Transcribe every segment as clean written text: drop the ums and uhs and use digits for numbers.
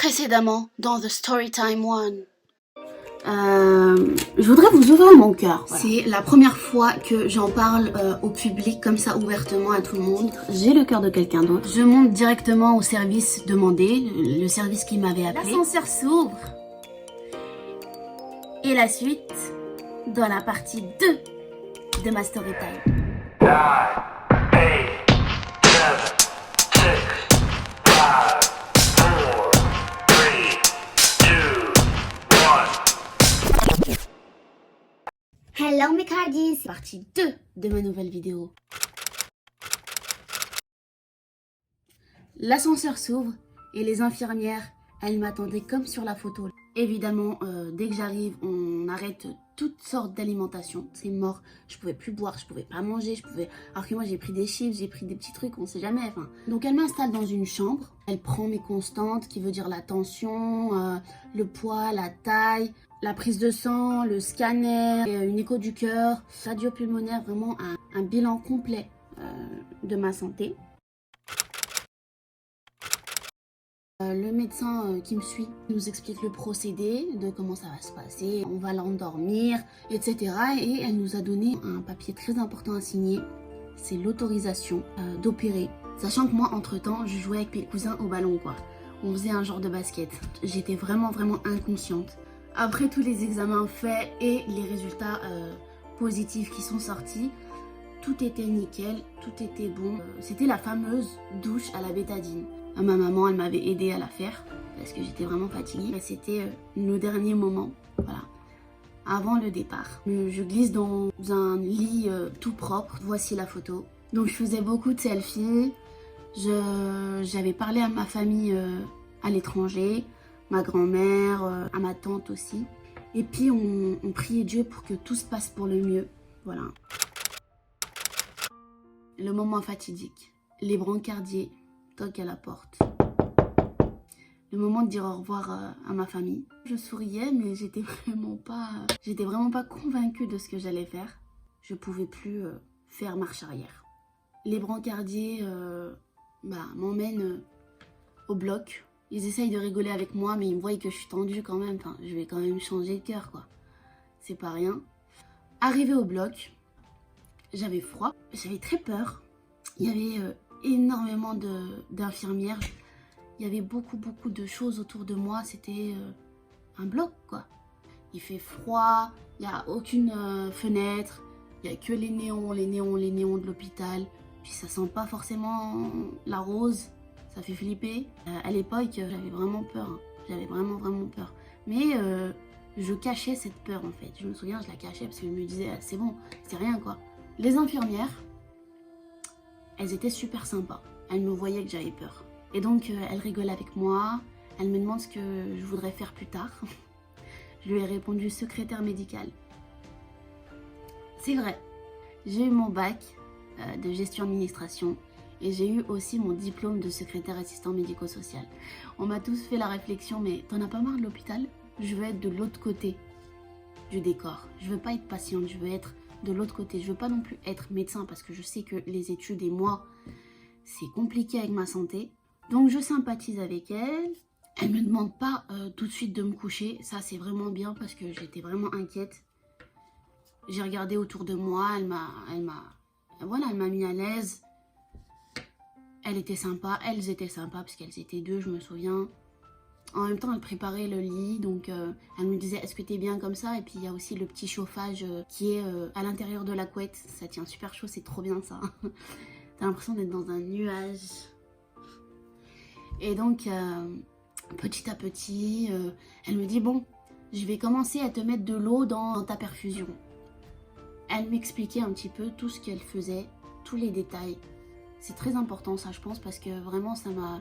Précédemment, dans The Storytime One. Je voudrais vous ouvrir mon cœur. Voilà. C'est la première fois que j'en parle au public, comme ça, ouvertement à tout le monde. J'ai le cœur de quelqu'un d'autre. Je monte directement au service demandé, le service qui m'avait appelé. L'ascenseur s'ouvre. Et la suite dans la partie 2 de ma Storytime. 9, 8, 7, 6, 5, 4, 3, 2, 1. Hello mes cardis, c'est partie 2 de ma nouvelle vidéo. L'ascenseur s'ouvre et les infirmières, elles m'attendaient comme sur la photo. Évidemment, dès que j'arrive, on arrête toutes sortes d'alimentations. C'est mort, je pouvais plus boire, je pouvais pas manger, alors que moi j'ai pris des chips, j'ai pris des petits trucs, on sait jamais. Enfin. Donc elle m'installe dans une chambre, elle prend mes constantes, qui veut dire la tension, le poids, la taille, la prise de sang, le scanner, une écho du cœur, radio pulmonaire, vraiment un bilan complet de ma santé. Le médecin qui me suit nous explique le procédé de comment ça va se passer, on va l'endormir, etc. Et elle nous a donné un papier très important à signer, c'est l'autorisation d'opérer. Sachant que moi, entre-temps, je jouais avec mes cousins au ballon, quoi. On faisait un genre de basket. J'étais vraiment inconsciente. Après tous les examens faits et les résultats positifs qui sont sortis, tout était nickel, tout était bon. C'était la fameuse douche à la bétadine. Ma maman, elle m'avait aidé à la faire parce que j'étais vraiment fatiguée. C'était nos derniers moments, voilà, avant le départ. Je glisse dans un lit tout propre. Voici la photo. Donc je faisais beaucoup de selfies. J'avais parlé à ma famille à l'étranger, ma grand-mère, à ma tante aussi. Et puis on priait Dieu pour que tout se passe pour le mieux, voilà. Le moment fatidique, les brancardiers toquent à la porte. Le moment de dire au revoir à ma famille. Je souriais, mais j'étais vraiment pas convaincue de ce que j'allais faire. Je pouvais plus faire marche arrière. Les brancardiers m'emmènent au bloc. Ils essayent de rigoler avec moi, mais ils me voient que je suis tendue quand même. Enfin, je vais quand même changer de cœur, quoi. C'est pas rien. Arrivée au bloc, j'avais froid, j'avais très peur. Il y avait énormément d'infirmières. Il y avait beaucoup de choses autour de moi. C'était un bloc, quoi. Il fait froid, il n'y a aucune fenêtre. Il n'y a que les néons de l'hôpital. Puis ça sent pas forcément la rose. Ça fait flipper. À l'époque, j'avais vraiment peur. Hein. J'avais vraiment peur. Mais je cachais cette peur, en fait. Je me souviens, je la cachais parce que je me disais, c'est bon, c'est rien, quoi. Les infirmières, elles étaient super sympas. Elles me voyaient que j'avais peur. Et donc, elles rigolent avec moi. Elles me demandent ce que je voudrais faire plus tard. Je lui ai répondu secrétaire médicale. C'est vrai. J'ai eu mon bac de gestion administration et j'ai eu aussi mon diplôme de secrétaire assistant médico-social. On m'a tous fait la réflexion, mais t'en as pas marre de l'hôpital? Je veux être de l'autre côté du décor. Je veux pas être patiente, je veux être de l'autre côté. Je veux pas non plus être médecin parce que je sais que les études et moi, c'est compliqué avec ma santé. Donc je sympathise avec elle. Elle me demande pas tout de suite de me coucher. Ça c'est vraiment bien parce que j'étais vraiment inquiète. J'ai regardé autour de moi, elle m'a mis à l'aise. Elle était sympa, elles étaient sympas parce qu'elles étaient deux, je me souviens. En même temps, elle préparait le lit, donc elle me disait est-ce que t'es bien comme ça? Et puis il y a aussi le petit chauffage qui est à l'intérieur de la couette. Ça tient super chaud, c'est trop bien ça. T'as l'impression d'être dans un nuage. Et donc, petit à petit, elle me dit bon, je vais commencer à te mettre de l'eau dans ta perfusion. Elle m'expliquait un petit peu tout ce qu'elle faisait, tous les détails. C'est très important ça, je pense, parce que vraiment ça m'a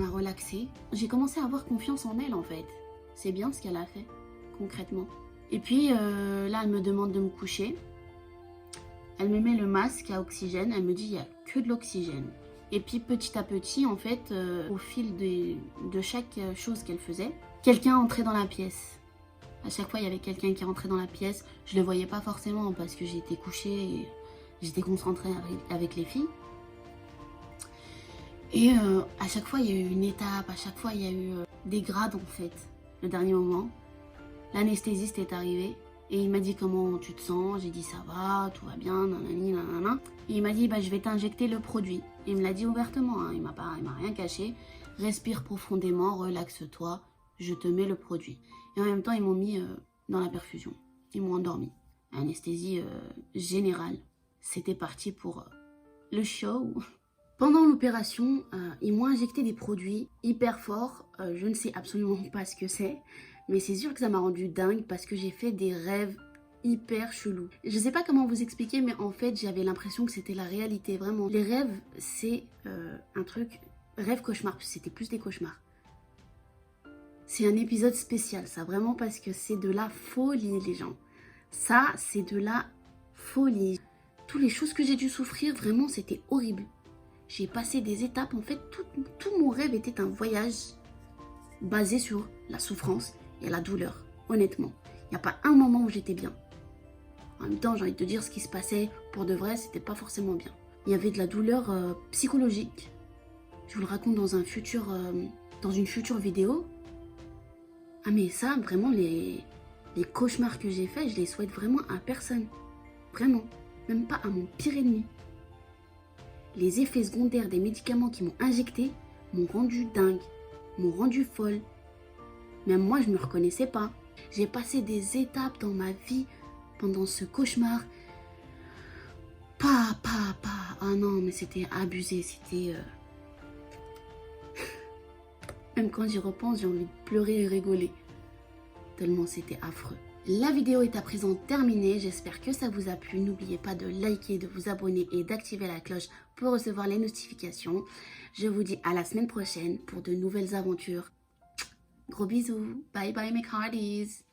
relaxée. J'ai commencé à avoir confiance en elle en fait. C'est bien ce qu'elle a fait, concrètement. Et puis là, elle me demande de me coucher. Elle me met le masque à oxygène. Elle me dit il n'y a que de l'oxygène. Et puis petit à petit, en fait, au fil de chaque chose qu'elle faisait, quelqu'un entrait dans la pièce. À chaque fois, il y avait quelqu'un qui rentrait dans la pièce. Je ne le voyais pas forcément parce que j'étais couchée et j'étais concentrée avec les filles. Et à chaque fois, il y a eu une étape, à chaque fois, il y a eu des grades en fait. Le dernier moment, l'anesthésiste est arrivé et il m'a dit comment tu te sens. J'ai dit ça va, tout va bien, nanani, nanana. Et il m'a dit bah, je vais t'injecter le produit. Il me l'a dit ouvertement, hein. Il m'a rien caché. Respire profondément, relaxe-toi, je te mets le produit. Et en même temps, ils m'ont mis dans la perfusion. Ils m'ont endormi. Anesthésie générale. C'était parti pour le show. Pendant l'opération, ils m'ont injecté des produits hyper forts. Je ne sais absolument pas ce que c'est. Mais c'est sûr que ça m'a rendu dingue parce que j'ai fait des rêves hyper chelous. Je ne sais pas comment vous expliquer, mais en fait, j'avais l'impression que c'était la réalité. Vraiment, les rêves, c'est un truc... Rêve cauchemar, c'était plus des cauchemars. C'est un épisode spécial, ça, vraiment, parce que c'est de la folie, les gens. Ça, c'est de la folie. Toutes les choses que j'ai dû souffrir, vraiment, c'était horrible. J'ai passé des étapes, en fait, tout mon rêve était un voyage basé sur la souffrance et la douleur, honnêtement. Il n'y a pas un moment où j'étais bien. En même temps, j'ai envie de te dire, ce qui se passait pour de vrai, c'était pas forcément bien. Il y avait de la douleur psychologique. Je vous le raconte dans une future vidéo. Ah mais ça, vraiment, les cauchemars que j'ai faits, je les souhaite vraiment à personne. Vraiment, même pas à mon pire ennemi. Les effets secondaires des médicaments qui m'ont injecté m'ont rendu dingue, m'ont rendu folle. Même moi, je me reconnaissais pas. J'ai passé des étapes dans ma vie pendant ce cauchemar. Ah non, mais c'était abusé, c'était... Même quand j'y repense, j'ai envie de pleurer et rigoler. Tellement c'était affreux. La vidéo est à présent terminée. J'espère que ça vous a plu. N'oubliez pas de liker, de vous abonner et d'activer la cloche pour recevoir les notifications. Je vous dis à la semaine prochaine pour de nouvelles aventures. Gros bisous. Bye bye mes hearties.